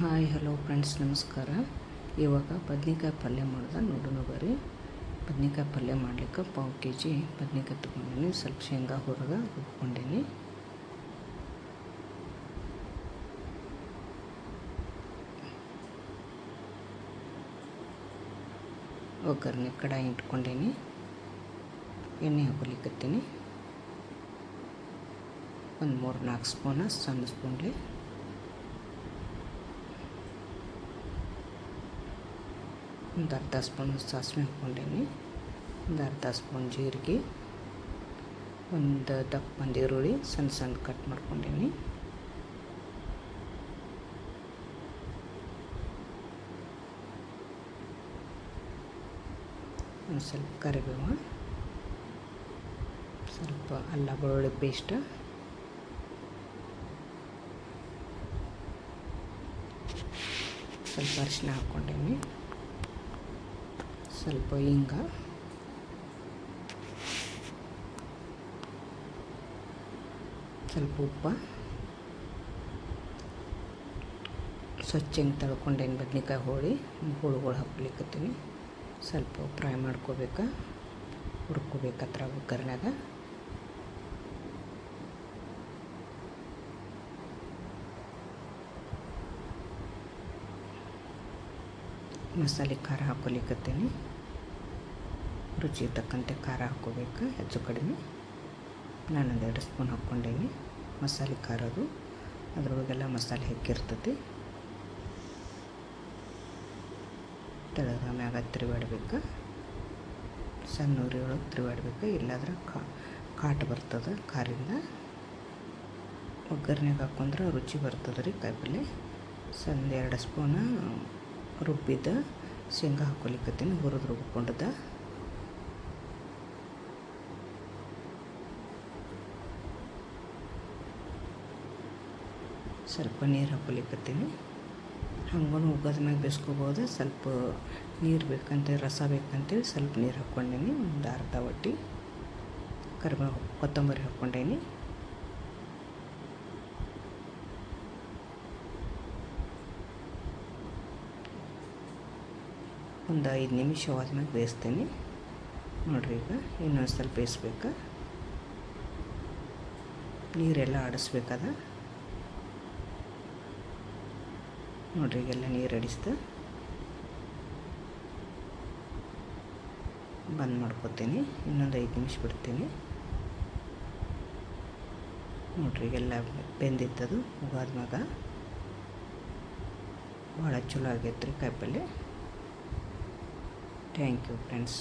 Hi hello friends, ನಮಸ್ಕಾರ. ಇವಾಗ ಬದ್ನಿಕಾಯಿ ಪಲ್ಯ ಮಾಡೋದು ನೋಡೋಣ ಬರ್ರಿ. ಬದ್ನಿಕಾಯಿ ಪಲ್ಯ ಮಾಡ್ಲಿಕ್ಕೆ ಪಾವು ಕೆ ಜಿ ಬದ್ನಿಕಾಯಿ ತೊಗೊಂಡಿನಿ. ಸ್ವಲ್ಪ ಶೇಂಗಾ ಹುರಿದು ರುಬ್ಕೊಂಡೀನಿ. ಒಗ್ಗರಣೆ ಕಡಾಯಿ ಇಟ್ಕೊಂಡೀನಿ. ಎಣ್ಣೆ ಹಾಕೊಲಿಕ್ಕತ್ತೀನಿ. ಒಂದು 3-4 ಸ್ಪೂನ ಸಣ್ಣ ಸ್ಪೂನ್ಲಿ ಒಂದು ಅರ್ಧ ಸ್ಪೂನ್ ಸಾಸಿವೆ ಹಾಕ್ಕೊಂಡೀನಿ. ಒಂದು ಅರ್ಧ ಸ್ಪೂನ್ ಜೀರಿಗೆ, ಒಂದು ದಪ್ಪಂದು ಈರುಳ್ಳಿ ಸಣ್ಣ ಸಣ್ಣ ಕಟ್ ಮಾಡ್ಕೊಂಡೀನಿ. ಒಂದು ಸ್ವಲ್ಪ ಕರಿಬೇವು, ಸ್ವಲ್ಪ ಅಲ್ಲ ಬೆಳ್ಳುಳ್ಳಿ ಪೇಸ್ಟ್, ಸ್ವಲ್ಪ ಅರಿಶಿನ ಹಾಕ್ಕೊಂಡೀನಿ. ಸ್ವಲ್ಪ ಹಿಂಗ, ಸ್ವಲ್ಪ ಉಪ್ಪು, ಸ್ವಚ್ಛ ಹಿಂಗೆ ತಳ್ಕೊಂಡೇನು ಬದ್ನಿಕಾಯಿ ಹೋಳುಗಳು ಹಾಕ್ಲಿಕ್ಕತ್ತೀನಿ. ಸ್ವಲ್ಪ ಫ್ರೈ ಮಾಡ್ಕೋಬೇಕು, ಹುರ್ಕೋಬೇಕು ಹತ್ರ ಒಗ್ಗರಣೆಗ. ಮಸಾಲೆ ಖಾರ ಹಾಕ್ಕೊಲಿಕ್ಕತ್ತೀನಿ. ರುಚಿ ತಕ್ಕಂತೆ ಖಾರ ಹಾಕ್ಕೋಬೇಕು, ಹೆಚ್ಚು ಕಡಿಮೆ. ನಾನೊಂದು 2 ಸ್ಪೂನ್ ಹಾಕ್ಕೊಂಡೇನಿ ಮಸಾಲೆ ಖಾರದು. ಅದರೊಳಗೆಲ್ಲ ಮಸಾಲೆ ಹಾಕಿರ್ತೈತಿ. ತೆಳಗ ಮ್ಯಾಗ ತಿರುಗಾಡ್ಬೇಕು, ಸಣ್ಣ ಉರಿ ಒಳಗೆ ತಿರುಗಾಡ್ಬೇಕು, ಇಲ್ಲಾದ್ರೆ ಕಾಟು ಬರ್ತದೆ ಖಾರಿಂದ. ಒಗ್ಗರಣೆಗೆ ಹಾಕೊಂಡ್ರೆ ರುಚಿ ಬರ್ತದೆ ರೀ ಕಾಯಿಪಲ್ಲೆ. ಸಣ್ಣ 2 ಸ್ಪೂನ ರುಬ್ಬಿದ್ದ ಶೇಂಗಾ ಹಾಕ್ಕೊಲಿಕ್ಕತ್ತೀನಿ, ಹುರಿದು ರುಬ್ಕೊಂಡದ. ಸ್ವಲ್ಪ ನೀರು ಹಾಕ್ಕೊಲಿಕ್ಕತ್ತೀನಿ. ಹಂಗೂ ಉಗ್ಗದ ಮ್ಯಾಗ ಬೇಯಿಸ್ಕೋಬೋದು. ಸ್ವಲ್ಪ ನೀರು ಬೇಕಂತೇಳಿ, ರಸ ಬೇಕಂತೇಳಿ ಸ್ವಲ್ಪ ನೀರು ಹಾಕ್ಕೊಂಡೀನಿ. ಒಂದು ಅರ್ಧ ಒಟ್ಟಿ ಕರಿಬೇವು, ಕೊತ್ತಂಬರಿ ಹಾಕ್ಕೊಂಡೀನಿ. ಒಂದು 5 ನಿಮಿಷ ಹೋದ್ಮೇಲೆ ಬೇಯಿಸ್ತೀನಿ. ನೋಡಿರಿ, ಈಗ ಇನ್ನೊಂದು ಸ್ವಲ್ಪ ಬೇಯಿಸ್ಬೇಕು. ನೀರೆಲ್ಲ ಆಡಿಸ್ಬೇಕದ. ನೋಡಿರಿ, ಈಗೆಲ್ಲ ನೀರು ಆಡಿಸ್ದು ಬಂದ್ ಮಾಡ್ಕೊತೀನಿ. ಇನ್ನೊಂದು 5 ನಿಮಿಷ ಬಿಡ್ತೀನಿ. ನೋಡಿರಿ, ಈಗೆಲ್ಲ ಬೆಂದಿತ್ತದು ಉಗಾದ್ಮ್ಯಾಗ. ಭಾಳ ಚಲೋ ಆಗೈತೆ ರೀ ಕಾಯಿಪಲ್ಲೆ. Thank you friends.